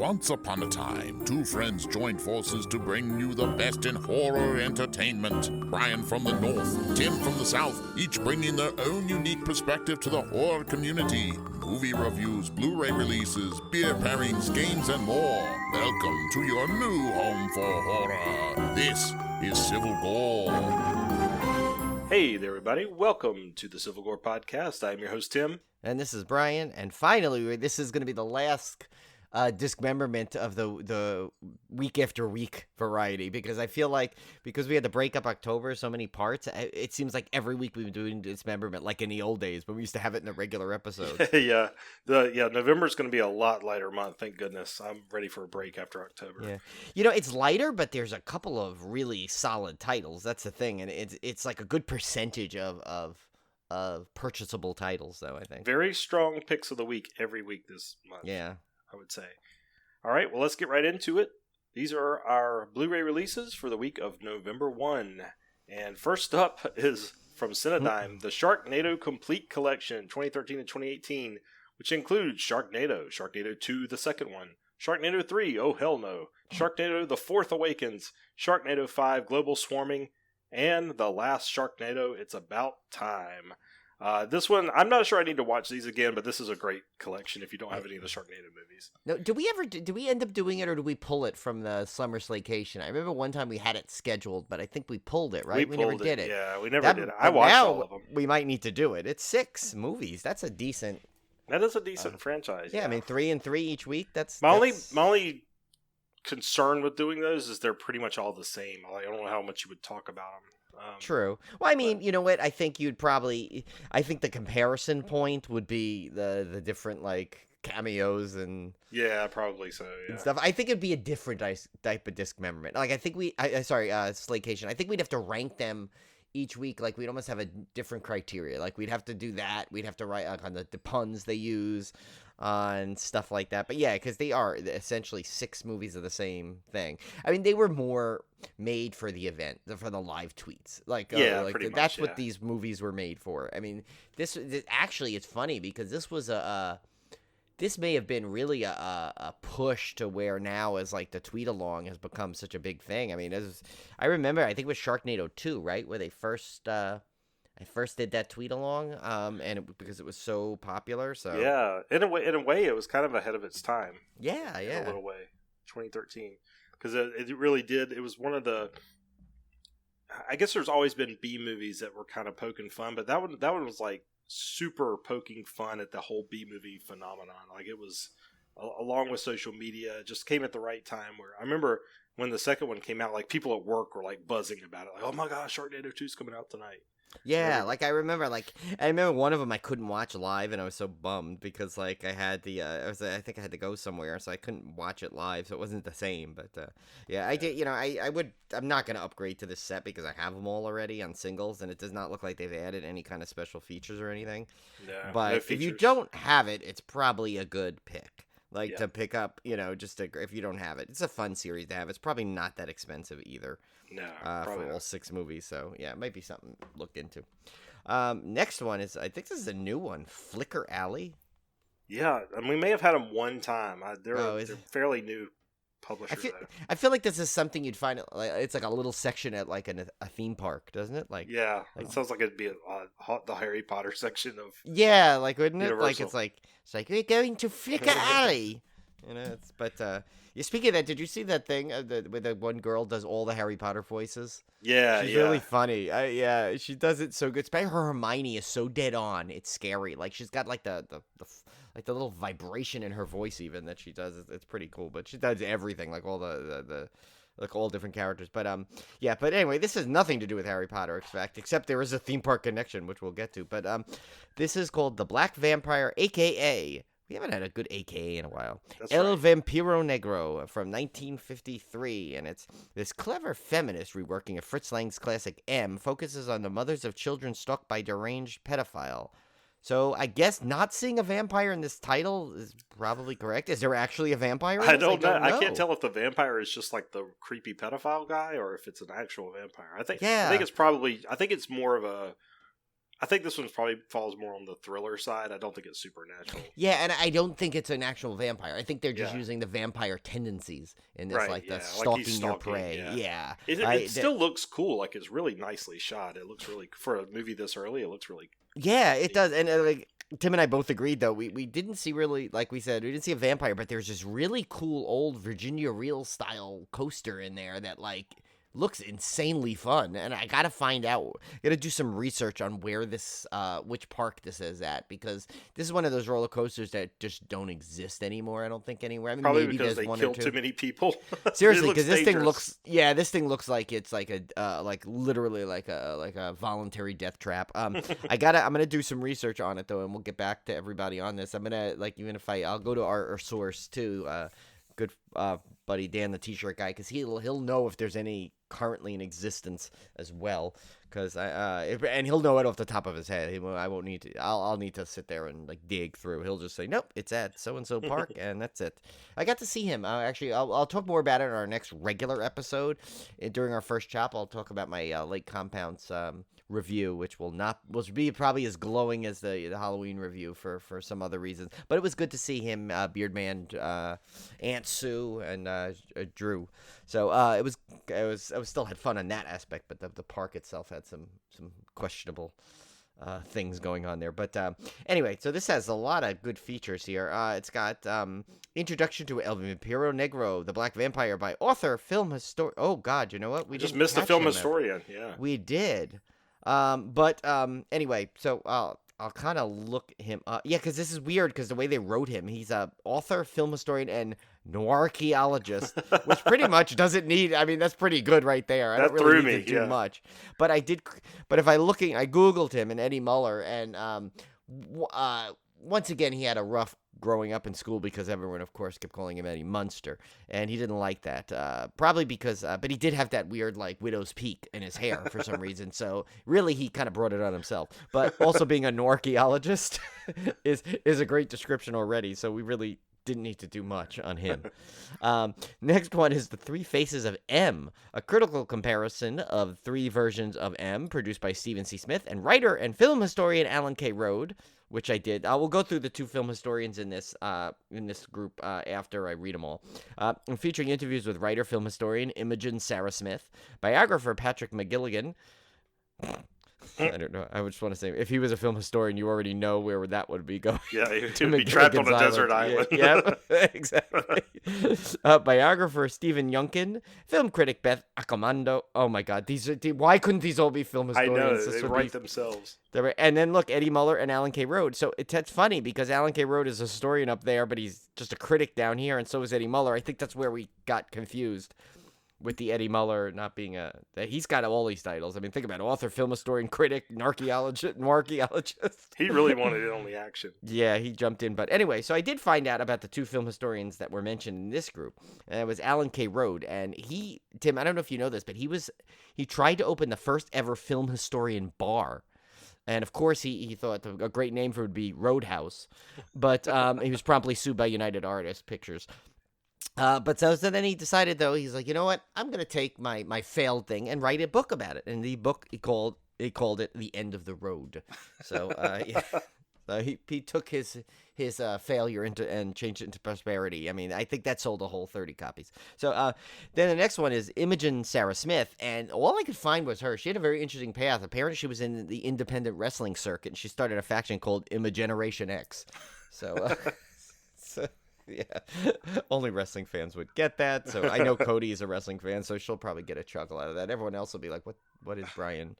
Once upon a time, two friends joined forces to bring you the best in horror entertainment. Brian from the north, Tim from the south, each bringing their own unique perspective to the horror community. Movie reviews, Blu-ray releases, beer pairings, games, and more. Welcome to your new home for horror. This is Civil Gore. Hey there, everybody. Welcome to the Civil Gore Podcast. I'm your host, Tim. And this is Brian. And finally, this is going to be the last dismemberment of the week after week variety, because I feel like because we had to break up October so many parts, it seems like every week we've been doing dismemberment like in the old days when we used to have it in a regular episode. Yeah, November's going to be a lot lighter month. Thank goodness. I'm ready for a break after October. Yeah, you know, it's lighter, but there's a couple of really solid titles. That's the thing, and it's like a good percentage of purchasable titles, though. I think very strong picks of the week every week this month. Yeah. I would say. All right, well, let's get right into it. These are our Blu-ray releases for the week of November 1. And first up is from Cinedigm, the Sharknado Complete Collection 2013 and 2018, which includes Sharknado, Sharknado 2, the second one, Sharknado 3, Oh Hell No, Sharknado The Fourth Awakens, Sharknado 5, Global Swarming, and the last Sharknado, It's About Time. This one, I'm not sure I need to watch these again, but this is a great collection if you don't have any of the Sharknado movies. No, do we end up doing it, or do we pull it from the Summer Slaycation? I remember one time we had it scheduled, but I think we pulled it, right? We never did it. Yeah, we never did it. I watched all of them. We might need to do it. It's 6 movies. That's a decent... That is a decent franchise. Yeah, I mean, 3 and 3 each week. My only concern with doing those is they're pretty much all the same. I don't know how much you would talk about them. True. Well, I mean, you know what? I think the comparison point would be the different, like, cameos and... Yeah, probably so, yeah. And stuff. I think it'd be a different type of dismemberment. Like, I think Slaycation. I think we'd have to rank them each week. Like, we'd almost have a different criteria. Like, we'd have to do that. We'd have to write on the puns they use and stuff like that. But yeah, because they are essentially 6 movies of the same thing. I mean, they were more made for the event, for the live tweets. Like, pretty much, that's what these movies were made for. I mean, this actually, it's funny because this was this may have been really a push to where now as like the tweet along has become such a big thing. I mean, I remember, I think it was Sharknado 2, right, where they first did that tweet along, because it was so popular. So yeah, in a way, it was kind of ahead of its time. Yeah, in a little way, 2013, because it really did. It was one of the. I guess there's always been B movies that were kind of poking fun, but that one was like super poking fun at the whole B movie phenomenon. Like, it was, along with social media, it just came at the right time. Where I remember when the second one came out, like, people at work were like buzzing about it, like, "Oh my gosh, Sharknado 2 is coming out tonight." Yeah, like I remember one of them I couldn't watch live, and I was so bummed because like I had I think I had to go somewhere, so I couldn't watch it live, so it wasn't the same. But yeah, I did. You know, I'm not gonna upgrade to this set because I have them all already on singles, and it does not look like they've added any kind of special features or anything. Yeah, but if you don't have it, it's probably a good pick. Like, to pick up, you know, if you don't have it. It's a fun series to have. It's probably not that expensive either. No, for all 6 movies. So, yeah, it might be something to look into. Next one is, I think this is a new one, Flicker Alley. Yeah, and we may have had them one time. They're fairly new publishers. I feel like this is something you'd find, it's like a little section at like a theme park, doesn't it? Like, yeah, it sounds like it'd be the Harry Potter section of. Yeah, like, wouldn't it? Universal. Like it's like we're going to Flicker Alley. You know, speaking of that, did you see that thing where the one girl does all the Harry Potter voices? Yeah, she's really funny. Yeah, she does it so good. Especially her Hermione is so dead on. It's scary. Like, she's got like the little vibration in her voice even that she does. It's pretty cool. But she does everything, like all the like all different characters. But yeah. But anyway, this has nothing to do with Harry Potter, except there is a theme park connection, which we'll get to. But this is called The Black Vampire, aka. We haven't had a good AKA in a while. El Vampiro Negro from 1953, and it's this clever feminist reworking of Fritz Lang's classic M focuses on the mothers of children stalked by deranged pedophile. So I guess not seeing a vampire in this title is probably correct. Is there actually a vampire? I don't know. I can't tell if the vampire is just like the creepy pedophile guy or if it's an actual vampire. I think it's more of a I think this one probably falls more on the thriller side. I don't think it's supernatural. Yeah, and I don't think it's an actual vampire. I think they're just Yeah. using the vampire tendencies in this, Right, like the yeah, like stalking, he's your stalking, prey. yeah. Yeah. It still looks cool. Like, it's really nicely shot. It looks really, for a movie this early, it looks really Yeah, it does. And like Tim and I both agreed, though, we didn't see really, like we said, we didn't see a vampire, but there's this really cool old Virginia Reel style coaster in there that like looks insanely fun. And I gotta find out, gotta do some research on where this, which park this is at, because this is one of those roller coasters that just don't exist anymore. I don't think anywhere. I mean, probably maybe because there's they one or killed two. too many people. Seriously, It because looks this thing dangerous. looks, yeah, this thing looks like it's like a, like literally like a voluntary death trap. I'm gonna do some research on it though, and we'll get back to everybody on this. I'm gonna like, even if I'll go to our source too, good buddy Dan, the t-shirt guy, because he'll know if there's any currently in existence as well, because and he'll know it off the top of his head. I won't need to. I'll need to sit there and like dig through. He'll just say, nope, it's at so and so park, and that's it. I got to see him. Actually, I'll talk more about it in our next regular episode. During our first chop, I'll talk about my Lake Compounds review, which will be probably as glowing as the Halloween review for some other reasons. But it was good to see him, Beardman, Aunt Sue, and Drew. So I still had fun on that aspect, but the park itself had some questionable things going on there. But anyway, so this has a lot of good features here. It's got Introduction to El Vampiro Negro, the Black Vampire, by author, film historian. Oh God, you know what? We just didn't missed the catch film him. historian. Yeah. We did. But anyway, so I'll kind of look him up. Yeah, because this is weird because the way they wrote him, he's a author, film historian, and noircheologist, which pretty much doesn't need. I mean, that's pretty good right there. I That don't really threw need me, to do yeah. much. But I did. But if I googled him and Eddie Muller, and once again, he had a rough growing up in school because everyone, of course, kept calling him Eddie Munster, and he didn't like that. Probably because, but he did have that weird like widow's peak in his hair for some reason. So really, he kind of brought it on himself. But also being an archaeologist is a great description already. So we really didn't need to do much on him. Next one is The Three Faces of M, a critical comparison of three versions of M, produced by Stephen C. Smith and writer and film historian Alan K. Rode, which I did. I will go through the two film historians in this group after I read them all. And featuring interviews with writer, film historian Imogen Sarah Smith, biographer Patrick McGilligan. I don't know. I just want to say, if he was a film historian, you already know where that would be going. Yeah, he would be trapped on a desert island. Yeah, exactly. Biographer Stephen Youngkin, film critic Beth Accomando. Oh my God, why couldn't these all be film I historians? know, they write themselves. And then look, Eddie Muller and Alan K. Rode. So that's funny because Alan K. Rode is a historian up there, but he's just a critic down here, and so is Eddie Muller. I think that's where we got confused with the Eddie Muller not being he's got all these titles. I mean, think about it: author, film historian, critic, archaeologist. He really wanted it on the action. Yeah, he jumped in. But anyway, so I did find out about the two film historians that were mentioned in this group. And it was Alan K. Rode. And Tim, I don't know if you know this, but he tried to open the first ever film historian bar. And of course, he thought a great name for it would be Roadhouse. But he was promptly sued by United Artists Pictures. But so then he decided, though, he's like, you know what? I'm going to take my failed thing and write a book about it. And the book, he called it The End of the Road. So yeah. So he took his failure and changed it into prosperity. I mean, I think that sold a whole 30 copies. So then the next one is Imogen Sarah Smith, and all I could find was her. She had a very interesting path. Apparently, she was in the independent wrestling circuit, and she started a faction called Imageneration X. So, yeah, only wrestling fans would get that. So I know Cody is a wrestling fan, so she'll probably get a chuckle out of that. Everyone else will be like, what is Brian?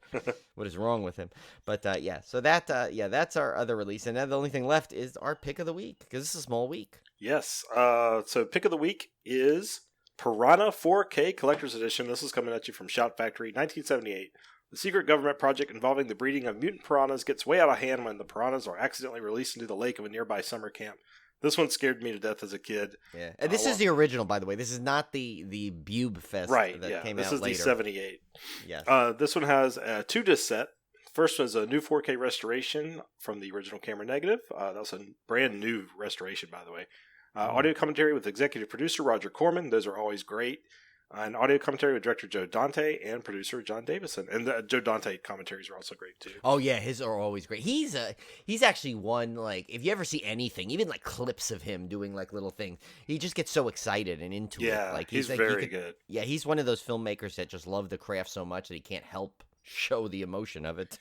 What is wrong with him? But yeah, so that's our other release. And then the only thing left is our pick of the week, because this is a small week. Yes. So pick of the week is Piranha 4K Collector's Edition. This is coming at you from Shout Factory, 1978. The secret government project involving the breeding of mutant piranhas gets way out of hand when the piranhas are accidentally released into the lake of a nearby summer camp. This one scared me to death as a kid. Yeah, and this is the original, by the way. This is not the Bube Fest that came out later. This is the 78. Yes. This one has a 2-disc set. First one is a new 4K restoration from the original camera negative. That was a brand new restoration, by the way. Audio commentary with executive producer Roger Corman. Those are always great. An audio commentary with director Joe Dante and producer John Davison. And the Joe Dante commentaries are also great, too. Oh, yeah, his are always great. He's actually one, like, if you ever see anything, even, like, clips of him doing, like, little things, he just gets so excited and into it. Yeah, Like, he's like, very good. Yeah, he's one of those filmmakers that just love the craft so much that he can't help show the emotion of it.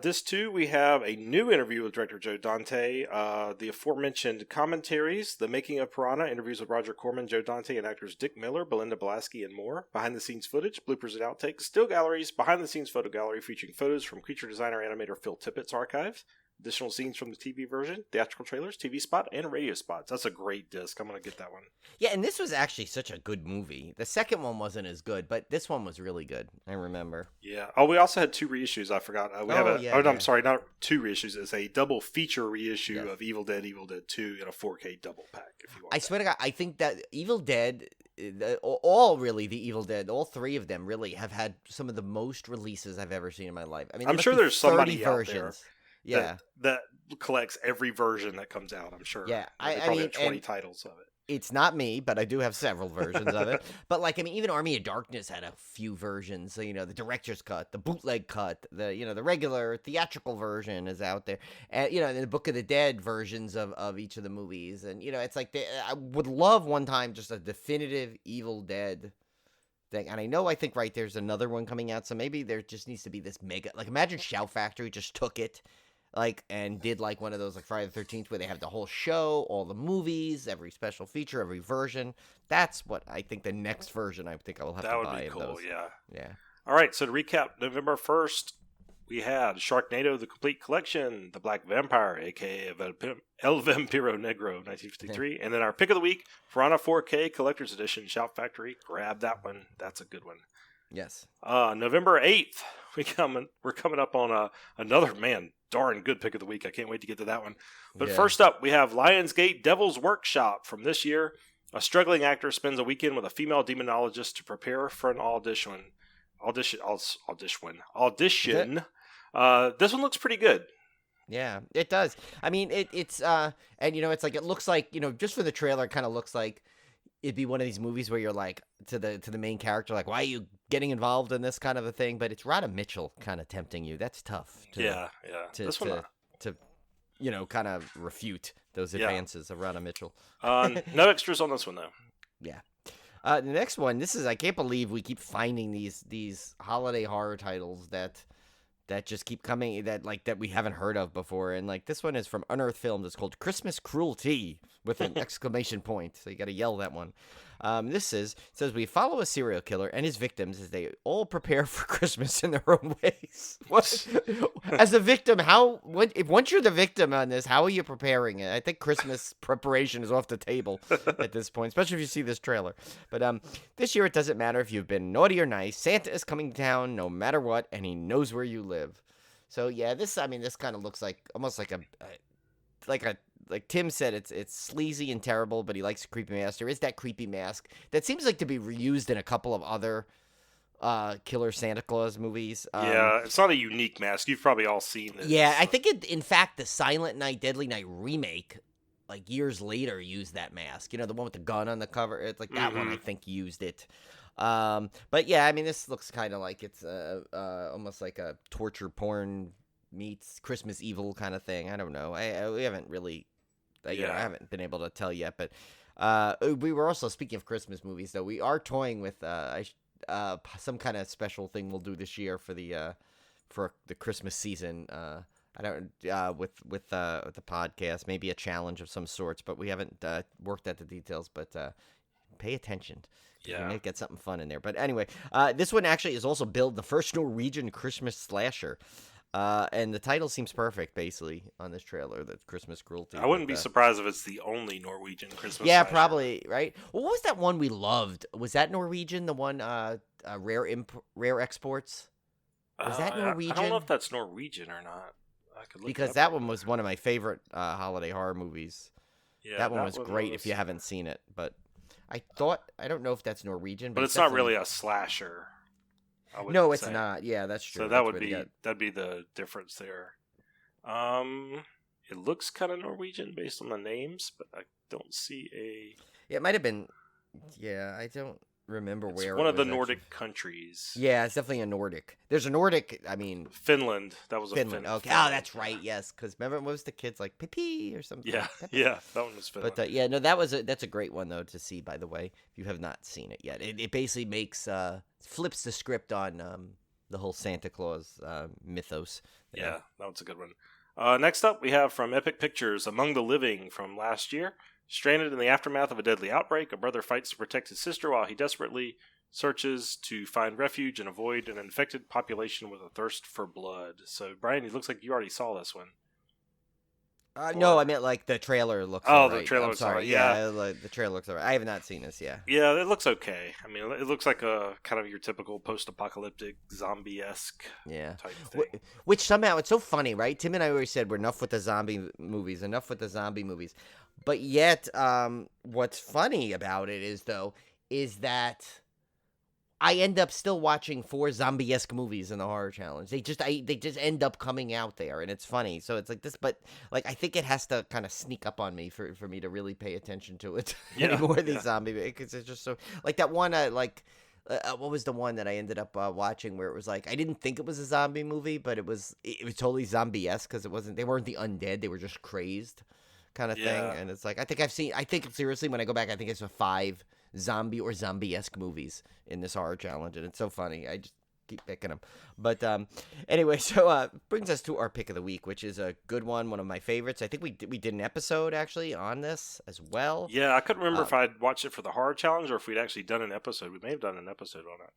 This too, we have a new interview with director Joe Dante, the aforementioned commentaries, the making of Piranha, interviews with Roger Corman, Joe Dante, and actors Dick Miller, Belinda Blasky, and more, behind-the-scenes footage, bloopers and outtakes, still galleries, behind-the-scenes photo gallery featuring photos from creature designer animator Phil Tippett's archives, additional scenes from the TV version, theatrical trailers, TV spot, and radio spots. That's a great disc. I'm going to get that one. Yeah, and this was actually such a good movie. The second one wasn't as good, but this one was really good. I remember. Yeah. Oh, we also had 2 reissues. I forgot. I'm sorry, not 2 reissues. It's a double feature reissue of Evil Dead 2 in a 4K double pack. If you want. I swear to God, I think that Evil Dead, all the Evil Dead, all 3 of them really have had some of the most releases I've ever seen in my life. I mean, I'm sure there's somebody versions. Out there. Yeah, that collects every version that comes out. I'm sure. Yeah, I probably have 20 titles of it. It's not me, but I do have several versions of it. But like, I mean, even Army of Darkness had a few versions. So, the director's cut, the bootleg cut, the regular theatrical version is out there, and the Book of the Dead versions of each of the movies, and it's like I would love one time just a definitive Evil Dead thing. And I think there's another one coming out, so maybe there just needs to be this mega, like, imagine Shout Factory just took it and did like one of those like Friday the 13th where they have the whole show, all the movies, every special feature, every version. That's what I think the next version I think I will have to buy. That would be cool, yeah. Yeah. All right, so to recap, November 1st, we had Sharknado, the Complete Collection, The Black Vampire, a.k.a. El Vampiro Negro, 1953. And then our pick of the week, Piranha 4K Collector's Edition, Shout Factory. Grab that one. That's a good one. Yes. November 8th, we're coming up on another, darn good pick of the week. I can't wait to get to that one. But first up, we have Lionsgate Devil's Workshop from this year. A struggling actor spends a weekend with a female demonologist to prepare for an audition. This one looks pretty good. Yeah, it does. I mean, it's and it's like, it looks like, just for the trailer, it kind of looks like it'd be one of these movies where you're like to the main character, like, why are you getting involved in this kind of a thing? But it's Rhoda Mitchell kind of tempting you. That's tough. To kind of refute those advances of Rhoda Mitchell. No extras on this one though. Yeah. The next one, I can't believe we keep finding these holiday horror titles that just keep coming, that we haven't heard of before. And like, this one is from Unearthed Films. It's called Christmas Cruelty with an exclamation point. So you got to yell that one. Says we follow a serial killer and his victims as they all prepare for Christmas in their own ways. What? As a victim, once you're the victim on this, how are you preparing it? I think Christmas preparation is off the table at this point, especially if you see this trailer. But this year, it doesn't matter if you've been naughty or nice. Santa is coming to town no matter what, and he knows where you live. So yeah, this kind of looks like almost like Tim said, it's sleazy and terrible, but he likes a creepy mask. There is that creepy mask that seems like to be reused in a couple of other Killer Santa Claus movies. Yeah, it's not a unique mask. You've probably all seen it. Yeah, I think in fact, the Silent Night, Deadly Night remake, like years later, used that mask. The one with the gun on the cover. It's like that one, I think, used it. But yeah, I mean, this looks kind of like it's almost like a torture porn meets Christmas Evil kind of thing. I don't know. We haven't really, I haven't been able to tell yet. But we were also, speaking of Christmas movies, though, we are toying with some kind of special thing we'll do this year for the Christmas season. I don't with the podcast, maybe a challenge of some sorts, but we haven't worked out the details. But pay attention. Yeah, we may get something fun in there. But anyway, this one actually is also billed the first Norwegian Christmas slasher. And the title seems perfect, basically, on this trailer, the Christmas Cruelty. I wouldn't be surprised if it's the only Norwegian Christmas Yeah, slasher. Probably, right? Well, what was that one we loved? Was that Norwegian, the one, Rare Exports? Was that Norwegian? I don't know if that's Norwegian or not. I could look because that one was one of my favorite holiday horror movies. Yeah, that one was great if you haven't seen it. But I don't know if that's Norwegian. But it's not really a slasher. No, it's not. Yeah, that's true. So that'd be the difference there. It looks kind of Norwegian based on the names, but I don't see a. Yeah, it might have been. Yeah, I don't. remember It's where one it of the was Nordic countries. Yeah, it's definitely a Nordic. There's a Nordic. I mean, Finland. That was Finland. a Okay. Finland. Oh, that's right. Yes, because remember what was the kids like pee or something? Yeah, Pee-pee? yeah, that one was Finland. But yeah, no, that's a great one though to see. By the way, if you have not seen it yet, it basically makes flips the script on the whole Santa Claus mythos. Yeah, that was a good one. Next up, we have from Epic Pictures, Among the Living from last year. Stranded in the aftermath of a deadly outbreak, a brother fights to protect his sister while he desperately searches to find refuge and avoid an infected population with a thirst for blood. So, Brian, it looks like you already saw this one. No, I meant like the trailer looks. Oh, alright. the trailer I'm looks sorry. alright, Yeah, like, the trailer looks alright. I have not seen this. Yeah. Yeah, it looks okay. I mean, it looks like a kind of your typical post-apocalyptic zombie-esque type thing. Which somehow it's so funny, right? Tim and I always said we're enough with the zombie movies, but yet, what's funny about it is that I end up still watching 4 zombie-esque movies in the horror challenge. They just end up coming out there, and it's funny. So it's like this, but like I think it has to kind of sneak up on me for me to really pay attention to it anymore. These zombie, because it's just so like that one. What was the one that I ended up watching where it was like I didn't think it was a zombie movie, but it was totally zombie-esque because they weren't the undead, they were just crazed kind of thing. And it's like I think seriously when I go back, I think it's 5 zombie or zombie-esque movies in this horror challenge, and it's so funny. I just keep picking them. But anyway, so brings us to our pick of the week, which is a good one of my favorites. I think we did an episode actually on this as well. Yeah, I couldn't remember if I'd watched it for the horror challenge or if we'd actually done an episode. We may have done an episode on it.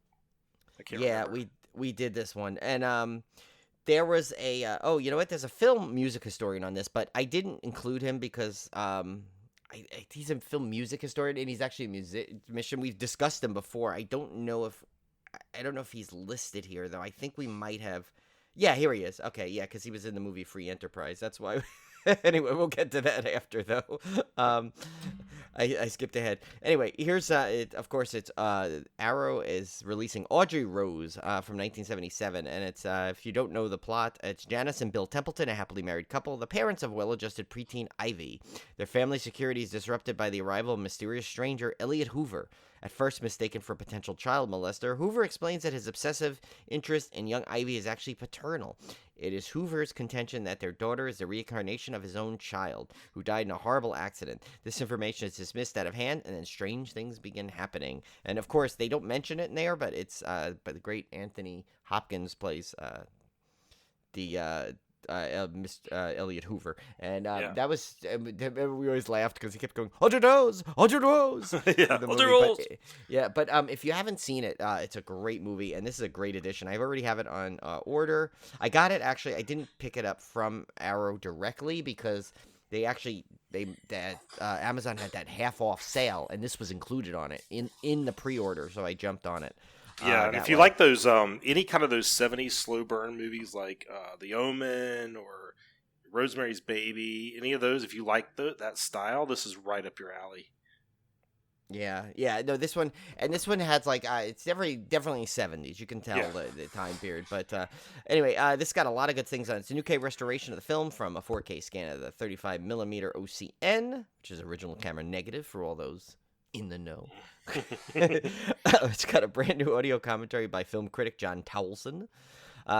I can't remember. Yeah, we did this one, and there was a you know what? There's a film music historian on this, but I didn't include him because he's a film music historian, and he's actually a musician. We've discussed him before. I don't know if he's listed here, though. I think we might have. Yeah, here he is. Okay, yeah, because he was in the movie Free Enterprise. That's why. Anyway, we'll get to that after, though. I skipped ahead. Anyway, here's of course it's Arrow is releasing Audrey Rose from 1977, and it's if you don't know the plot, it's Janice and Bill Templeton, a happily married couple, the parents of well-adjusted preteen Ivy. Their family security is disrupted by the arrival of a mysterious stranger, Elliot Hoover. At first mistaken for a potential child molester, Hoover explains that his obsessive interest in young Ivy is actually paternal. It is Hoover's contention that their daughter is the reincarnation of his own child, who died in a horrible accident. This information is dismissed out of hand, and then strange things begin happening. And of course, they don't mention it in there, but it's but the great Anthony Hopkins plays Elliot Hoover, and that was we always laughed because he kept going 100 rows, 100 rows. Yeah, 100 rows. But if you haven't seen it, it's a great movie, and this is a great edition. I already have it on order. I got it actually. I didn't pick it up from Arrow directly because Amazon had that half off sale, and this was included on it in the pre-order, so I jumped on it. Yeah, and if you like those, any kind of those 70s slow burn movies like The Omen or Rosemary's Baby, any of those, if you like that style, this is right up your alley. Yeah. No, this one has like it's definitely 70s. You can tell the time period. But anyway, this got a lot of good things on it. It's a new K restoration of the film from a 4K scan of the 35mm OCN, which is original camera negative for all those in the know. It's got a brand new audio commentary by film critic John Towlson.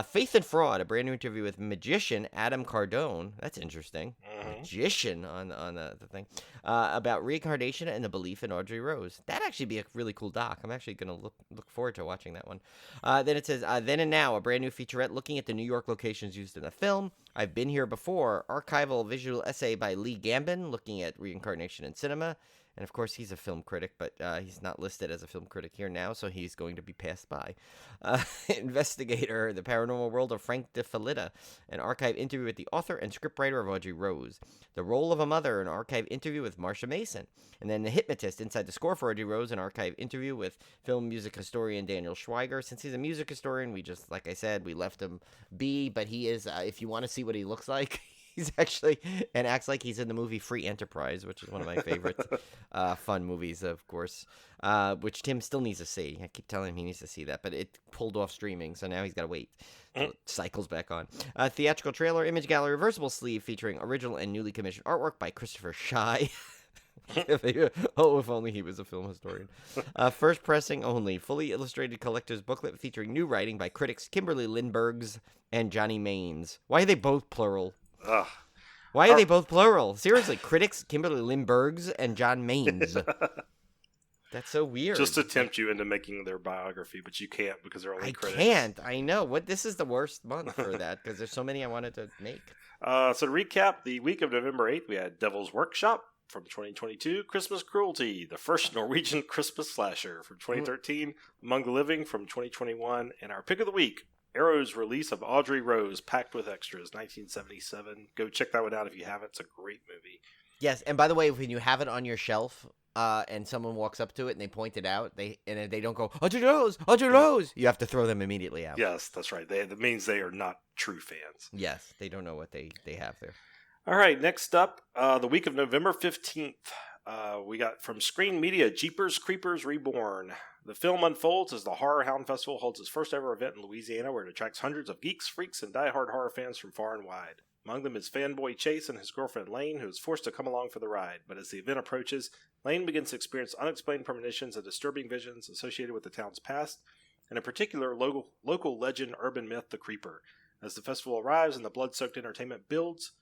Faith and Fraud, a brand new interview with magician Adam Cardone. That's interesting. Magician on the thing. About reincarnation and the belief in Audrey Rose. That'd actually be a really cool doc. I'm actually going to look forward to watching that one. Then it says, Then and Now, a brand new featurette looking at the New York locations used in the film. I've Been Here Before, archival visual essay by Lee Gambin looking at reincarnation in cinema. And, of course, he's a film critic, but he's not listed as a film critic here now, so he's going to be passed by. Investigator, The Paranormal World of Frank DeFelitta, an archive interview with the author and scriptwriter of Audrey Rose. The Role of a Mother, an archive interview with Marsha Mason. And then The Hypnotist, Inside the Score for Audrey Rose, an archive interview with film music historian Daniel Schweiger. Since he's a music historian, we just, like I said, we left him be, but he is, if you want to see what he looks like, he's actually, and acts like he's in the movie Free Enterprise, which is one of my favorite fun movies, of course, which Tim still needs to see. I keep telling him he needs to see that, but it pulled off streaming, so now he's got to wait till it cycles back on. Theatrical trailer, image gallery, reversible sleeve featuring original and newly commissioned artwork by Christopher Shy. Oh, if only he was a film historian. First pressing only, fully illustrated collector's booklet featuring new writing by critics Kimberly Lindberghs and Johnny Maines. Why are they both plural? Ugh. Why are they both plural? Seriously, critics Kimberly Lindberghs and John Maines. That's so weird. Just to tempt you into making their biography, but you can't because they're only critics. I can't. I know. This is the worst month for that because there's so many I wanted to make. So to recap, the week of November 8th, we had Devil's Workshop from 2022, Christmas Cruelty, the first Norwegian Christmas slasher from 2013, Among the Living from 2021, and our pick of the week, Arrow's release of Audrey Rose, Packed with Extras, 1977. Go check that one out if you haven't. It's a great movie. Yes, and by the way, when you have it on your shelf, and someone walks up to it and they point it out, they don't go, Audrey Rose! You have to throw them immediately out. Yes, that's right. That means they are not true fans. Yes, they don't know what they have there. All right, next up, the week of November 15th, we got from Screen Media, Jeepers Creepers Reborn. The film unfolds as the Horror Hound Festival holds its first ever event in Louisiana, where it attracts hundreds of geeks, freaks, and diehard horror fans from far and wide. Among them is fanboy Chase and his girlfriend Lane, who is forced to come along for the ride. But as the event approaches, Lane begins to experience unexplained premonitions and disturbing visions associated with the town's past, and in particular, local legend, urban myth, the Creeper. As the festival arrives and the blood-soaked entertainment builds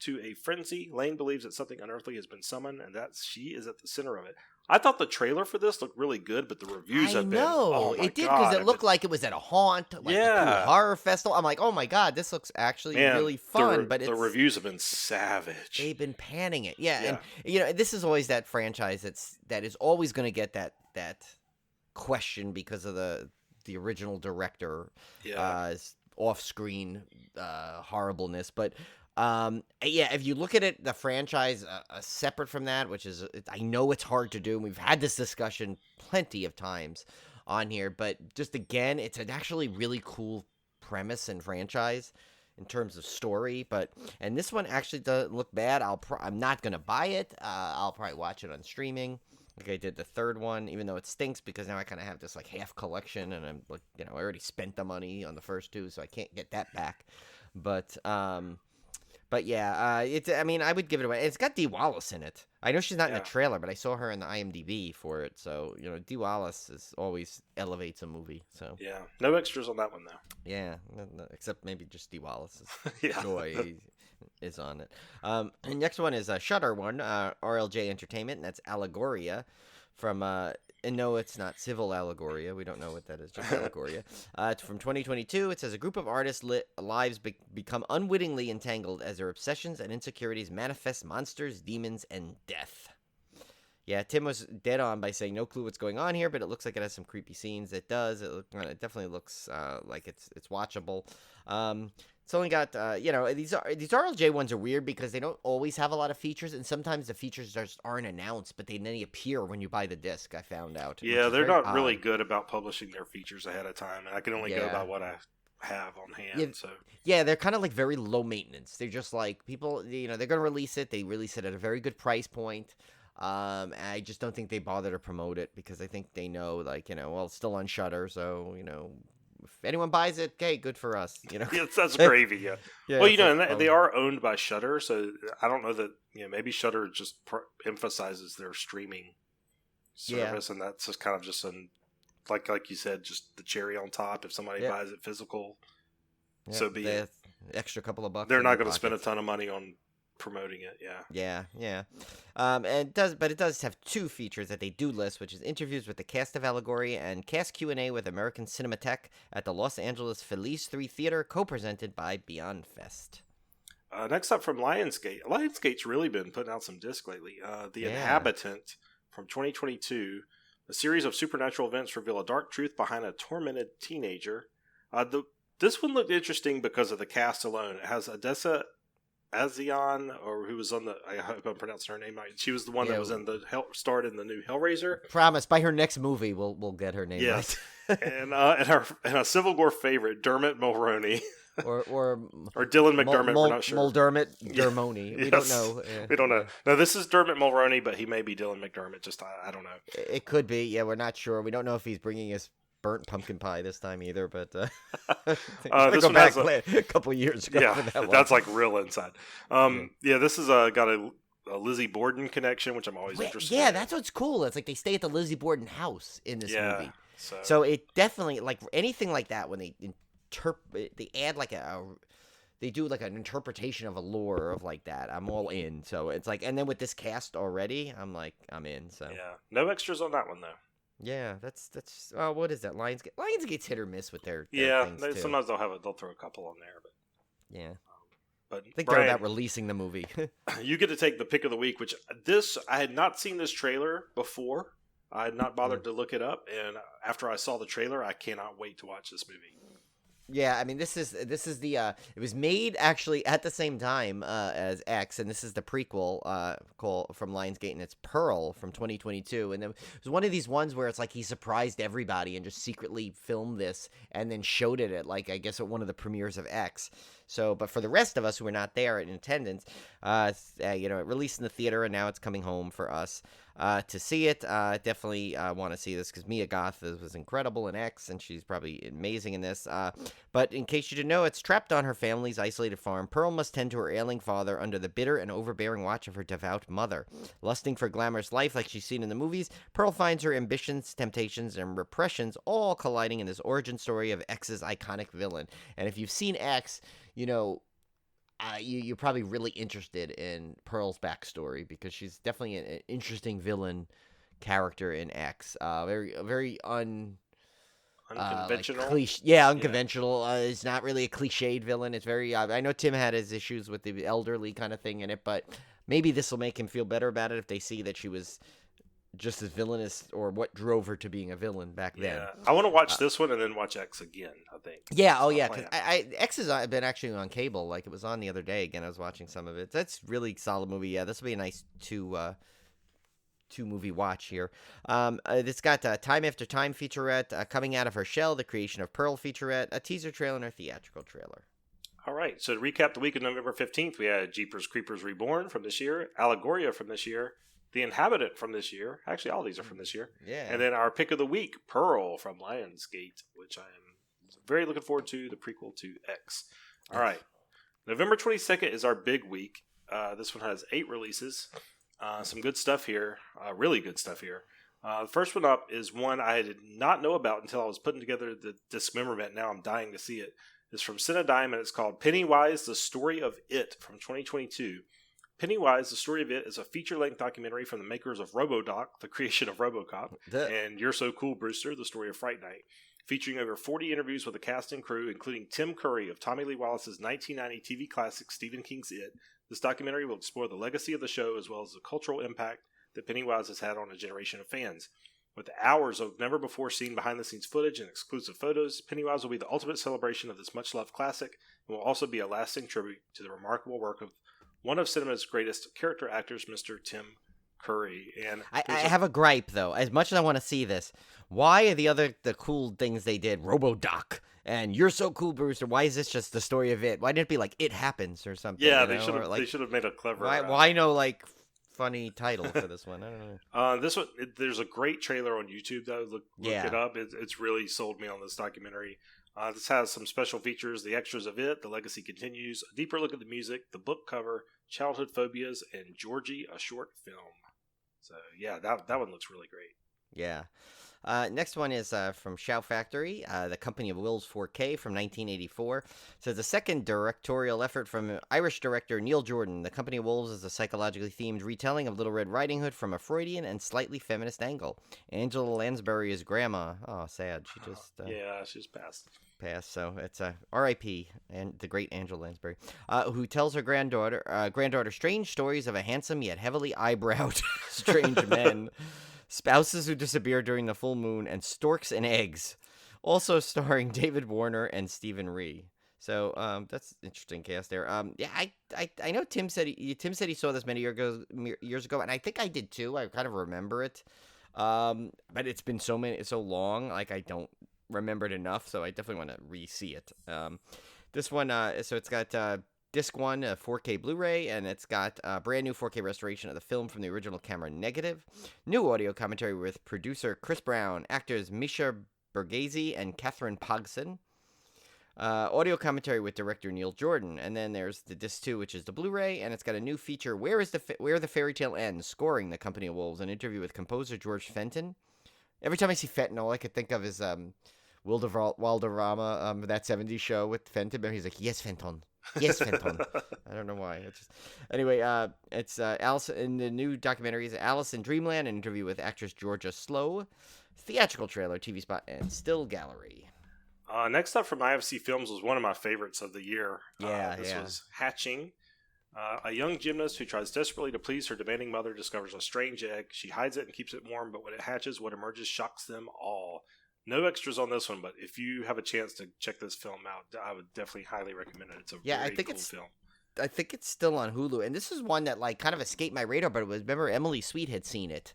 to a frenzy, Lane believes that something unearthly has been summoned, and that she is at the center of it. I thought the trailer for this looked really good, but the reviews have been... Oh it did, because it looked like it was at a haunt, like a cool horror festival. I'm like, oh my god, this looks actually really fun. But the reviews have been savage. They've been panning it. Yeah, and this is always that franchise that is always going to get that question because of the original director off-screen horribleness. But if you look at it, the franchise separate from that, which is, I know it's hard to do, and we've had this discussion plenty of times on here, but just again, it's an actually really cool premise and franchise in terms of story. And this one actually doesn't look bad. I'm not gonna buy it. I'll probably watch it on streaming, like I did the third one, even though it stinks because now I kind of have this like half collection, and I'm like, I already spent the money on the first two, so I can't get that back. But yeah, it's. I mean, I would give it away. It's got Dee Wallace in it. I know she's not in the trailer, but I saw her in the IMDb for it. So Dee Wallace always elevates a movie. So yeah, no extras on that one though. Yeah, no, except maybe just Dee Wallace's joy is on it. And next one is a Shudder one, RLJ Entertainment, and that's Allegoria from. And no, it's not Civil Allegoria. We don't know what that is. Just Allegoria. It's from 2022. It says a group of artists' lives become unwittingly entangled as their obsessions and insecurities manifest monsters, demons, and death. Yeah, Tim was dead on by saying no clue what's going on here, but it looks like it has some creepy scenes. It does. It definitely looks like it's watchable. It's only got, these RLJ ones are weird because they don't always have a lot of features, and sometimes the features just aren't announced, but then they appear when you buy the disc, I found out. Yeah, they're not really good about publishing their features ahead of time, and I can only go by what I have on hand. Yeah, they're kind of like very low maintenance. They're just like, people, they're going to release it. They release it at a very good price point. I just don't think they bother to promote it because I think they know, it's still on Shudder, so, if anyone buys it, okay, good for us. That's gravy. Yeah. Well, they are owned by Shudder, so I don't know that maybe Shudder just emphasizes their streaming service, and that's just kind of just like you said, just the cherry on top. If somebody buys it physical, so be it. Extra couple of bucks. They're not going to spend a ton of money on promoting it. Yeah. It does have two features that they do list, which is interviews with the cast of Allegoria and cast Q&A with American Cinematheque at the Los Angeles Feliz 3 Theater, co-presented by Beyond Fest. Next up from Lionsgate. Lionsgate's really been putting out some discs lately. The Inhabitant from 2022. A series of supernatural events reveal a dark truth behind a tormented teenager. This one looked interesting because of the cast alone. It has Odessa Azion, or who was on I hope I'm pronouncing her name right. She was the one that was in starred in the new Hellraiser. Promise, by her next movie, we'll get her name right. and a Civil War favorite, Dermot Mulroney. or Dylan McDermott, we're not sure. Muldermott Dermoni. We don't know. We don't know. No, this is Dermot Mulroney, but he may be Dylan McDermott. Just I don't know. It could be. Yeah, we're not sure. We don't know if he's bringing us burnt pumpkin pie this time either, but this one back a couple years ago. Yeah, that's like real inside. This is got a a Lizzie Borden connection, which I'm always interested in. Yeah, that's what's cool. It's like they stay at the Lizzie Borden house in this movie. So. So it definitely, like, anything like that, when they add like they do like an interpretation of a lore of like that, I'm all in. So it's like, and then with this cast already, I'm in. So yeah, no extras on that one though. Yeah, that's what is that? Lionsgate's hit or miss with their yeah. things too. Sometimes they'll throw a couple on there, but yeah. But I think Brian, they're about releasing the movie. you get to take the pick of the week, which I had not seen this trailer before. I had not bothered to look it up, and after I saw the trailer, I cannot wait to watch this movie. Yeah, I mean, this is the it was made actually at the same time as X, and this is the prequel from Lionsgate, and it's Pearl from 2022, and it was one of these ones where it's like he surprised everybody and just secretly filmed this and then showed it at, like, I guess at one of the premieres of X. So, but for the rest of us who were not there in attendance, it released in the theater, and now it's coming home for us to see it. Definitely want to see this because Mia Goth was incredible in X, and she's probably amazing in this. But in case you didn't know, it's trapped on her family's isolated farm. Pearl must tend to her ailing father under the bitter and overbearing watch of her devout mother. Lusting for glamorous life like she's seen in the movies, Pearl finds her ambitions, temptations, and repressions all colliding in this origin story of X's iconic villain. And if you've seen X, you're probably really interested in Pearl's backstory because she's definitely an interesting villain character in X. Very unconventional. Unconventional. It's not really a cliched villain. It's very. I know Tim had his issues with the elderly kind of thing in it, but maybe this will make him feel better about it if they see that she was just as villainous, or what drove her to being a villain back then. I want to watch this one and then watch X again, I think. Yeah, because X has been actually on cable. Like, it was on the other day again. I was watching some of it. That's really solid movie. Yeah, this will be a nice two movie watch here. It's got Time After Time featurette, Coming Out of Her Shell, the Creation of Pearl featurette, a teaser trailer, and a theatrical trailer. All right, so to recap the week of November 15th, we had Jeepers Creepers Reborn from this year, Allegoria from this year, The Inhabitant from this year. Actually, all these are from this year. Yeah. And then our pick of the week, Pearl from Lionsgate, which I am very looking forward to, the prequel to X. All right. November 22nd is our big week. This one has 8 releases. Some good stuff here. Really good stuff here. The first one up is one I did not know about until I was putting together the Dismemberment. Now I'm dying to see it. It's from Cinedigm, and it's called Pennywise, The Story of It from 2022. Pennywise, The Story of It is a feature-length documentary from the makers of RoboDoc, the creation of RoboCop, and You're So Cool, Brewster, The Story of Fright Night, featuring over 40 interviews with the cast and crew, including Tim Curry of Tommy Lee Wallace's 1990 TV classic Stephen King's It. This documentary will explore the legacy of the show as well as the cultural impact that Pennywise has had on a generation of fans. With hours of never-before-seen behind-the-scenes footage and exclusive photos, Pennywise will be the ultimate celebration of this much-loved classic and will also be a lasting tribute to the remarkable work of one of cinema's greatest character actors, Mr. Tim Curry. And I have a gripe, though. As much as I want to see this, why are the cool things they did, RoboDoc and You're So Cool, Brewster? Why is this just the story of it? Why didn't it be like It Happens or something? Yeah, they should have made a clever. Why no funny title for this one? I don't know. This one, there's a great trailer on YouTube though. Look it up. It's really sold me on this documentary. This has some special features, the extras of it, the legacy continues, a deeper look at the music, the book cover, childhood phobias, and Georgie, a short film. So yeah, that one looks really great. Yeah. Next one is from Shout Factory, the Company of Wills 4K from 1984. So it's a second directorial effort from Irish director Neil Jordan. The Company of Wolves is a psychologically themed retelling of Little Red Riding Hood from a Freudian and slightly feminist angle. Angela Lansbury is grandma. Oh, sad. She just she's passed. So it's R.I.P. and the great Angela Lansbury, who tells her granddaughter strange stories of a handsome yet heavily eyebrowed strange men. Spouses who disappear during the full moon, and Storks and Eggs. Also starring David Warner and Stephen Ree. So that's an interesting cast there. I know Tim said he saw this many years ago, and I think I did too. I kind of remember it, but it's been so long, like I don't remember it enough. So I definitely want to re-see it. This one, so it's got Disc 1, a 4K Blu-ray, and it's got a brand new 4K restoration of the film from the original camera negative. New audio commentary with producer Chris Brown, actors Misha Borghese and Catherine Pogson. Audio commentary with director Neil Jordan, and then there's the disc 2, which is the Blu-ray, and it's got a new feature, Where the Fairy Tale Ends, Scoring the Company of Wolves, an interview with composer George Fenton. Every time I see Fenton, all I could think of is Wilderama, that 70s show with Fenton. He's like, yes, Fenton. Yes, Fenton. I don't know why. Anyway, it's Alice in the new documentary is Alice in Dreamland, an interview with actress Georgia Slow, theatrical trailer, TV spot, and still gallery. Next up from IFC Films was one of my favorites of the year. This was Hatching. A young gymnast who tries desperately to please her demanding mother discovers a strange egg. She hides it and keeps it warm, but when it hatches, what emerges shocks them all. No extras on this one, but if you have a chance to check this film out, I would definitely highly recommend it. It's a very cool film. I think it's still on Hulu, and this is one that like kind of escaped my radar. But remember Emily Sweet had seen it,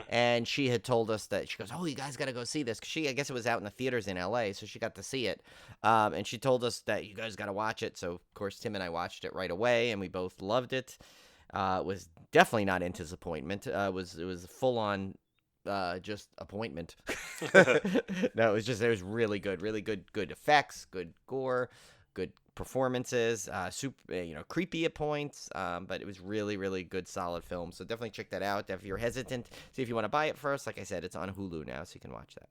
and she had told us that she goes, "Oh, you guys got to go see this." 'Cause I guess it was out in the theaters in LA, so she got to see it, and she told us that you guys got to watch it. So of course Tim and I watched it right away, and we both loved it. It was definitely not in disappointment. It was full on. Just appointment. No, it was really good effects, good gore, good performances, creepy at points, but it was really good, solid film. So definitely check that out. If you're hesitant, see if you want to buy it first. Like I said, it's on Hulu now, so you can watch that.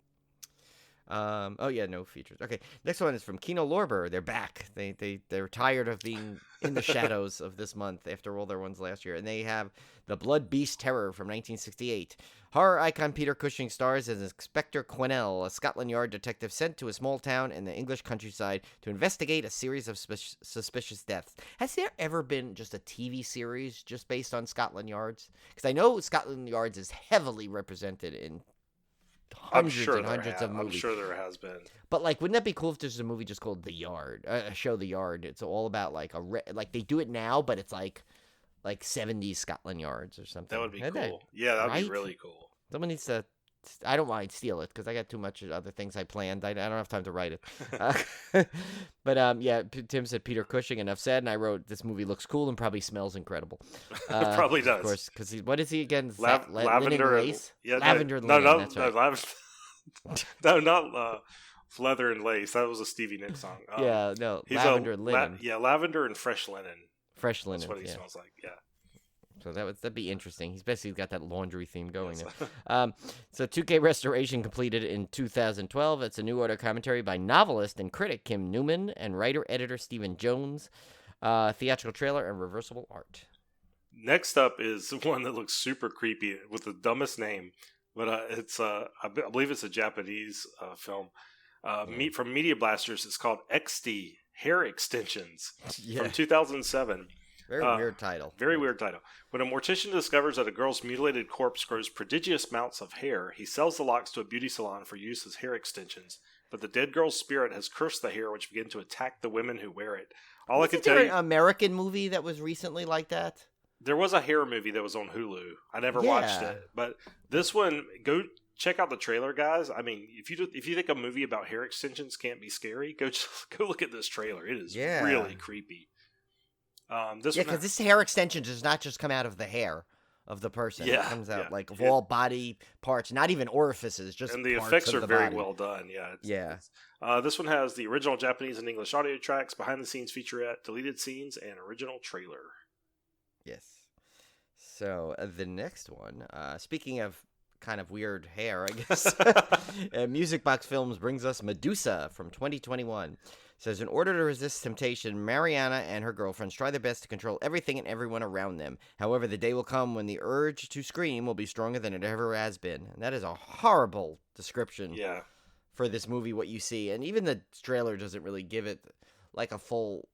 No features. Okay, next one is from Kino Lorber. They're back. They're tired of being in the shadows of this month after all their ones last year, and they have The Blood Beast Terror from 1968. Horror icon Peter Cushing stars as Inspector Quinnell, a Scotland Yard detective sent to a small town in the English countryside to investigate a series of suspicious deaths. Has there ever been just a TV series just based on Scotland Yards? Because I know Scotland Yards is heavily represented in hundreds and hundreds of movies. I'm sure there has been. But like, wouldn't that be cool if there's a movie just called The Yard, a show The Yard? It's all about like like they do it now, but it's like 70s Scotland Yards or something. That would be cool. Yeah, that would be really cool. Someone needs to. I don't mind steal it because I got too much other things I planned. I don't have time to write it. But Tim said Peter Cushing. Enough said. And I wrote this movie looks cool and probably smells incredible. Probably does. Of course, because what is he again? Lavender linen lace. Lavender linen. No, that's right. No, not leather and lace. That was a Stevie Nicks song. Lavender and linen. Lavender and fresh linen. Fresh linen. That's what he smells like. Yeah. So that'd be interesting. He's basically got that laundry theme going there. So 2K restoration completed in 2012. It's a new order commentary by novelist and critic Kim Newman and writer-editor Stephen Jones. Theatrical trailer and reversible art. Next up is one that looks super creepy with the dumbest name, but it's I believe it's a Japanese film. From Media Blasters, it's called XD Hair Extensions from 2007. Very weird title. Very weird title. When a mortician discovers that a girl's mutilated corpse grows prodigious amounts of hair, he sells the locks to a beauty salon for use as hair extensions. But the dead girl's spirit has cursed the hair, which begin to attack the women who wear it. I can tell you, an American movie that was recently like that? There was a hair movie that was on Hulu. I never watched it, but this one, go check out the trailer, guys. I mean, if you think a movie about hair extensions can't be scary, go look at this trailer. It is really creepy. Because this hair extension does not just come out of the hair of the person. It comes out of all body parts, not even orifices, just and the parts effects of are the very body. well done. It's this one has the original Japanese and English audio tracks, behind the scenes featurette, deleted scenes, and original trailer. Yes. So the next one, speaking of kind of weird hair, I guess, Music Box Films brings us Medusa from 2021. Says, in order to resist temptation, Mariana and her girlfriends try their best to control everything and everyone around them. However, the day will come when the urge to scream will be stronger than it ever has been. And that is a horrible description for this movie, what you see. And even the trailer doesn't really give it like a full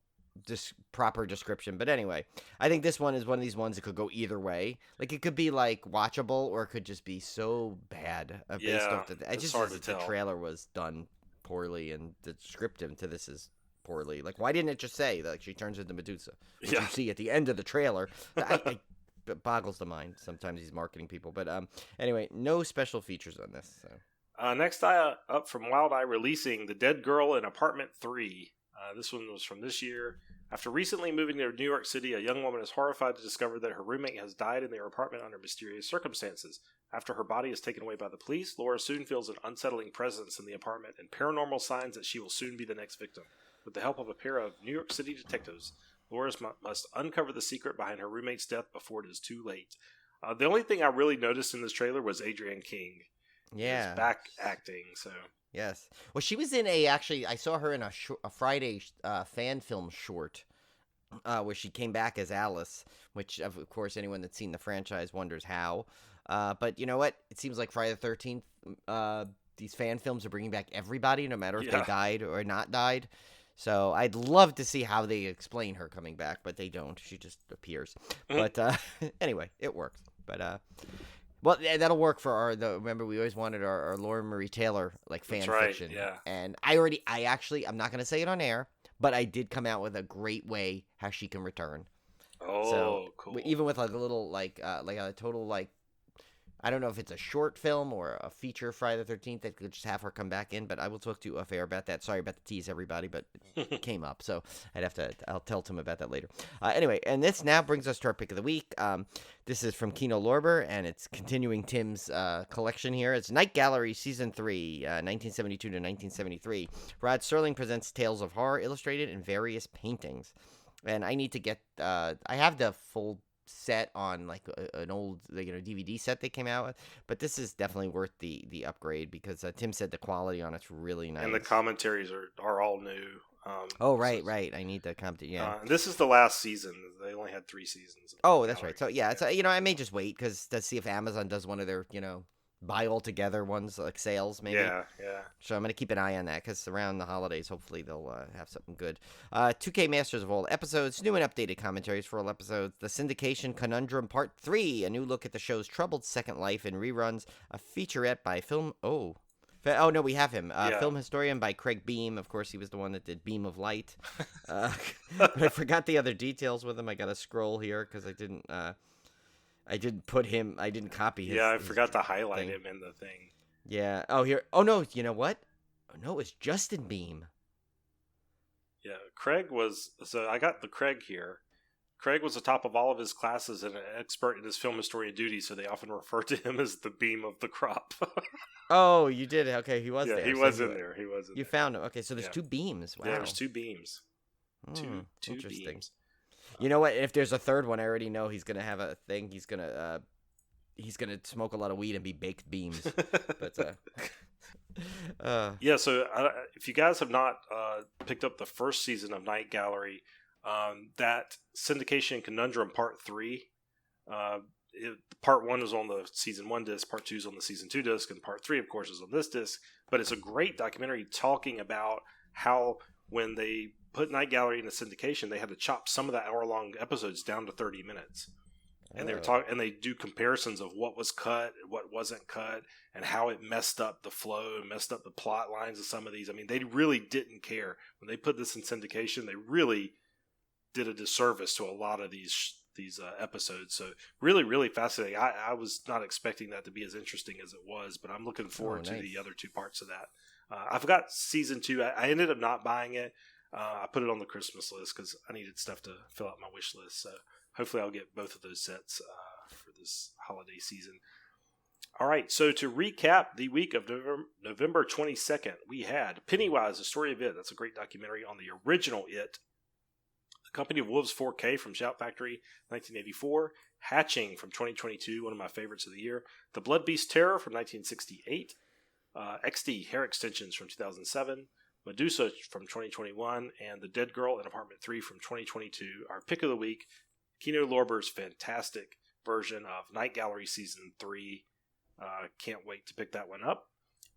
proper description. But anyway, I think this one is one of these ones that could go either way. Like, it could be like watchable, or it could just be so bad based off the trailer was done poorly, and the script into this is poorly. Like, why didn't it just say like she turns into Medusa, which you see at the end of the trailer? It boggles the mind sometimes, these marketing people. But anyway, no special features on this. So. Next up from Wild Eye releasing The Dead Girl in Apartment 3. This one was from this year. After recently moving to New York City, a young woman is horrified to discover that her roommate has died in their apartment under mysterious circumstances. After her body is taken away by the police, Laura soon feels an unsettling presence in the apartment and paranormal signs that she will soon be the next victim. With the help of a pair of New York City detectives, Dolores must uncover the secret behind her roommate's death before it is too late. The only thing I really noticed in this trailer was Adrienne King. Yeah. Back acting, so. Yes. Well, she was in actually, I saw her in a Friday fan film short where she came back as Alice, which, of course, anyone that's seen the franchise wonders how. But you know what? It seems like Friday the 13th, these fan films are bringing back everybody, no matter if they died or not died. So I'd love to see how they explain her coming back, but they don't. She just appears. But anyway, it works. But well, that'll work for remember we always wanted our Laura Marie Taylor fan fiction. Yeah. And I'm not going to say it on air, but I did come out with a great way how she can return. Oh, so, cool. Even with a little a total I don't know if it's a short film or a feature Friday the 13th that could just have her come back in, but I will talk to you off air about that. Sorry about the tease, everybody, but it came up, so I'll tell Tim about that later. Anyway, and this now brings us to our pick of the week. This is from Kino Lorber, and it's continuing Tim's collection here. It's Night Gallery Season 3, 1972 to 1973. Rod Serling presents tales of horror illustrated in various paintings. And I need to get, I have the full set on an old DVD set they came out with, but this is definitely worth the upgrade because Tim said the quality on it's really nice, and the commentaries are all new. Right. I need the commentary. Yeah, this is the last season. They only had 3 seasons. Oh, that's right. So yeah, it's I may just wait because to see if Amazon does one of their buy all together ones sales maybe. Yeah. So I'm gonna keep an eye on that because around the holidays, hopefully they'll have something good. 2K Masters of all episodes, new and updated commentaries for all episodes. The Syndication Conundrum Part 3, a new look at the show's troubled second life in reruns. A featurette by film. Oh no, we have him. Film historian by Craig Beam. Of course, he was the one that did Beam of Light. But I forgot the other details with him. I gotta scroll here because I didn't put him. I didn't copy his. Yeah, I forgot to highlight him in the thing. Yeah. Oh, here. Oh no. You know what? Oh, no, it's Justin Beam. Yeah, Craig was. So I got the Craig here. Craig was the top of all of his classes and an expert in his film historian duties, so they often refer to him as the beam of the crop. Oh, you did. Okay, he was there. Yeah, he was in there. He was in there. You found him. Okay, so there's 2 beams. Wow. Yeah, there's 2 beams. Two interesting. beams. You know what? If there's a third one, I already know he's gonna have a thing. He's gonna smoke a lot of weed and be baked beams. But yeah. So if you guys have not picked up the first season of Night Gallery, that Syndication Conundrum Part 3, Part 1 is on the Season 1 disc, Part 2 is on the Season 2 disc, and Part 3, of course, is on this disc. But it's a great documentary talking about how when they put Night Gallery into syndication, they had to chop some of the hour-long episodes down to 30 minutes. And they were and they do comparisons of what was cut and what wasn't cut and how it messed up the flow and messed up the plot lines of some of these. I mean, they really didn't care. When they put this in syndication, they really did a disservice to a lot of these episodes. So really, really fascinating. I was not expecting that to be as interesting as it was, but I'm looking forward to the other 2 parts of that. I forgot Season 2. I ended up not buying it. I put it on the Christmas list because I needed stuff to fill out my wish list. So hopefully I'll get both of those sets for this holiday season. All right, so to recap the week of November 22nd, we had Pennywise, The Story of It. That's a great documentary on the original It. The Company of Wolves 4K from Shout Factory, 1984. Hatching from 2022, one of my favorites of the year. The Blood Beast Terror from 1968. XD Hair Extensions from 2007. Medusa from 2021, and The Dead Girl in Apartment 3 from 2022. Our pick of the week, Kino Lorber's fantastic version of Night Gallery Season 3. Can't wait to pick that one up.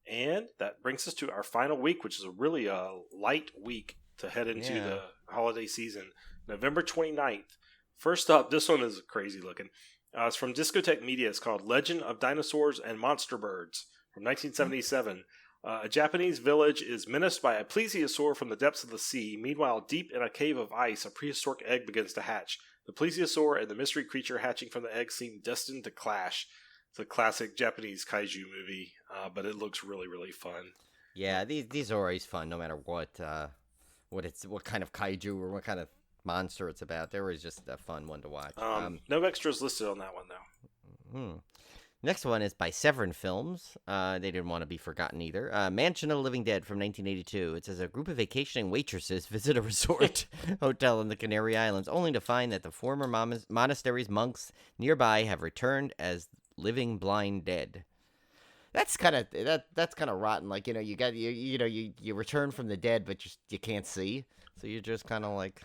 And that brings us to our final week, which is a really light week to head into the holiday season. November 29th. First up, this one is crazy looking. It's from Discotheque Media. It's called Legend of Dinosaurs and Monster Birds from 1977. A Japanese village is menaced by a plesiosaur from the depths of the sea. Meanwhile, deep in a cave of ice, a prehistoric egg begins to hatch. The plesiosaur and the mystery creature hatching from the egg seem destined to clash. It's a classic Japanese kaiju movie, but it looks really, really fun. Yeah, these are always fun, no matter what kind of kaiju or what kind of monster it's about. They're always just a fun one to watch. No extras listed on that one, though. Next one is by Severin Films. They didn't want to be forgotten either. Mansion of the Living Dead from 1982. It says a group of vacationing waitresses visit a resort hotel in the Canary Islands, only to find that the former monastery's monks nearby have returned as living blind dead. That's kind of rotten. Like, you return from the dead, but you can't see. So you're just kind of like,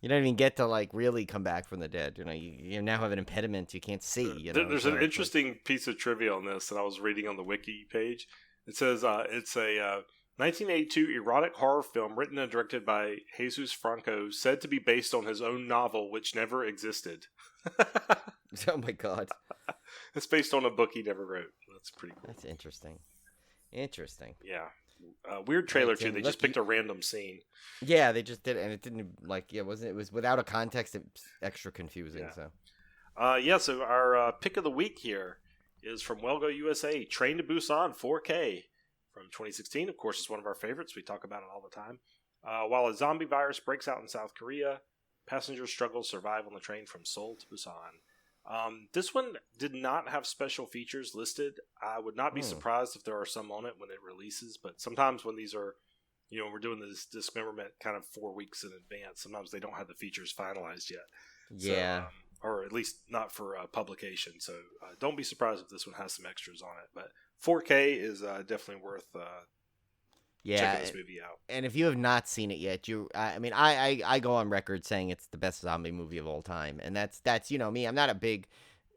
you don't even get to like really come back from the dead. You now have an impediment. You can't see. There's an interesting piece of trivia on this that I was reading on the wiki page. It says it's a 1982 erotic horror film written and directed by Jesus Franco, said to be based on his own novel, which never existed. Oh my God! It's based on a book he never wrote. That's pretty cool. That's interesting. Yeah. Weird trailer too. They just picked a random scene. Yeah, they just did it, and it didn't it was without a context. It's extra confusing. Yeah. So our pick of the week here is from Wellgo USA, Train to Busan 4K from 2016. Of course, it's one of our favorites. We talk about it all the time. While a zombie virus breaks out in South Korea, passengers struggle to survive on the train from Seoul to Busan. This one did not have special features listed. I would not be surprised if there are some on it when it releases, but sometimes when these are, we're doing this dismemberment kind of 4 weeks in advance, sometimes they don't have the features finalized yet. Yeah. So, or at least not for publication. So don't be surprised if this one has some extras on it. But 4K is definitely worth checking this movie out. And if you have not seen it yet, I go on record saying it's the best zombie movie of all time, and that's me. I'm not a big,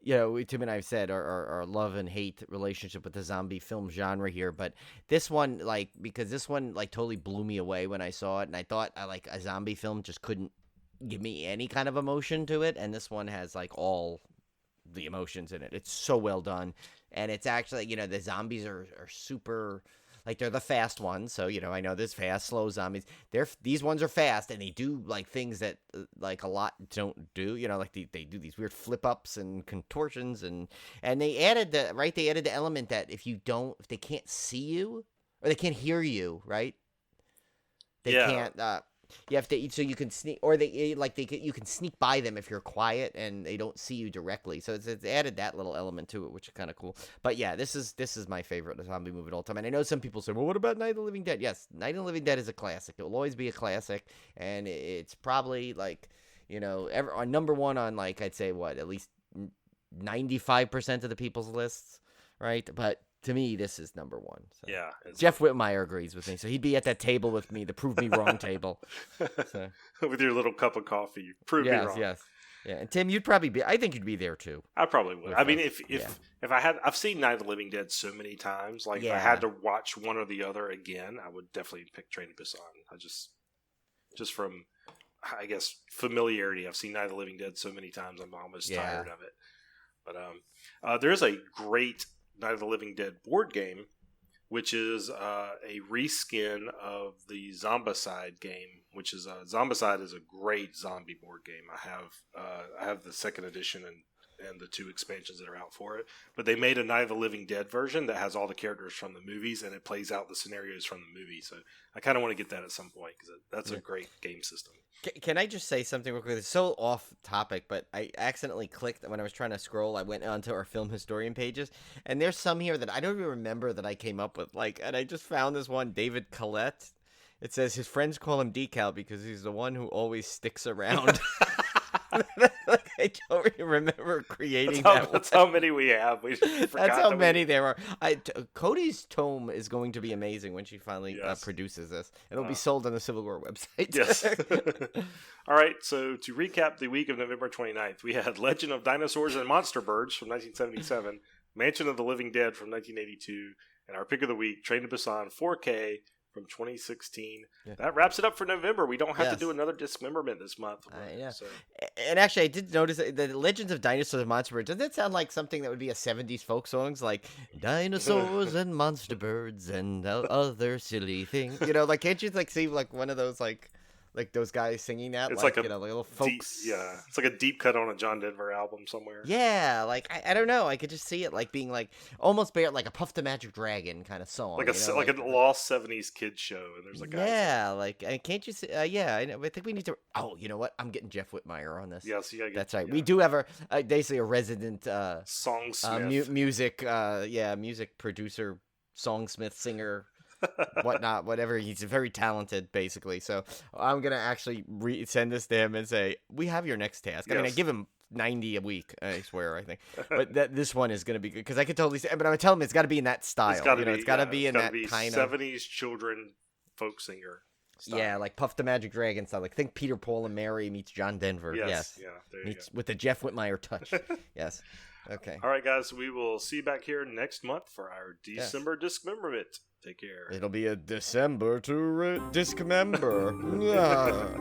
Tim and I have said our love and hate relationship with the zombie film genre here, but this one, because this one totally blew me away when I saw it, and I thought a zombie film just couldn't give me any kind of emotion to it, and this one has all the emotions in it. It's so well done, and it's actually the zombies are super. They're the fast ones, so I know there's fast, slow zombies. These ones are fast, and they do things that a lot don't do. They do these weird flip ups and contortions, and they added the element that if they can't see you or they can't hear you, right? They can't. You have to, so you can sneak, or you can sneak by them if you're quiet and they don't see you directly. So it's added that little element to it, which is kind of cool. But yeah, this is my favorite zombie movie of all time. And I know some people say, well, what about Night of the Living Dead? Yes, Night of the Living Dead is a classic. It will always be a classic, and it's probably number one on I'd say at least 95% of the people's lists, right? But to me, this is number one. So. Yeah. Jeff Whitmire agrees with me, so he'd be at that table with me, the prove me wrong table. So. With your little cup of coffee, prove me wrong. Yes. Yeah, and Tim, you'd probably be. I think you'd be there too. I probably would. I mean, if I had, I've seen Night of the Living Dead so many times. If I had to watch one or the other again, I would definitely pick Train to Busan. I just from, I guess, familiarity. I've seen Night of the Living Dead so many times, I'm almost tired of it. But there is a great Night of the Living Dead board game, which is a reskin of the Zombicide game, which is Zombicide is a great zombie board game. I have the second edition and the 2 expansions that are out for it. But they made a Night of the Living Dead version that has all the characters from the movies, and it plays out the scenarios from the movie. So I kind of want to get that at some point because that's a great game system. Can I just say something real quick? It's so off topic, but I accidentally clicked when I was trying to scroll. I went onto our film historian pages, and there's some here that I don't even remember that I came up with. And I just found this one, David Collette. It says his friends call him Decal because he's the one who always sticks around. I don't even remember creating that. That's how many we have. That's how many there are. Cody's tome is going to be amazing when she finally produces this. It'll be sold on the Civil War website. Yes. All right, so to recap the week of November 29th, we had Legend of Dinosaurs and Monster Birds from 1977, Mansion of the Living Dead from 1982, and our pick of the week, Train to Busan 4K from 2016. Yeah. That wraps it up for November. We don't have to do another dismemberment this month. So. And actually, I did notice the Legends of Dinosaurs and Monster Birds. Does that sound like something that would be a 70s folk songs? Like, dinosaurs and monster birds and other silly things. Can't you see one of those like those guys singing that. It's like like a you know, like little deep, folks. yeah, it's like a deep cut on a John Denver album somewhere. Yeah, like I don't know. I could just see it like being like almost like a Puff the Magic Dragon kind of song. Like you know, like a lost '70s kids show, and there's a guy. yeah, like can't you see? Yeah, I know. I think we need to. Oh, you know what? I'm getting Jeff Whitmire on this. Yes, you gotta get, That's right. yeah. We do have basically a resident Songsmith. music music producer, songsmith, singer, whatnot, whatever. He's very talented, basically. So I'm gonna actually send this to him and say, "We have your next task." I mean, I Yes. give him 90 a week, I swear, I think. But this one is gonna be good because I could totally say. But I'm gonna tell him it's got to be in that style. It's got to be. It's got to be in that kind of '70s children folk singer. Style. Yeah, like Puff the Magic Dragon style. Like think Peter, Paul, and Mary meets John Denver. Yes. Yeah. There you Meets with the Jeff Whitmire touch. Yes. Okay. All right, guys. We will see you back here next month for our December Discmemberment. Take care. It'll be a December to dismember. Yeah.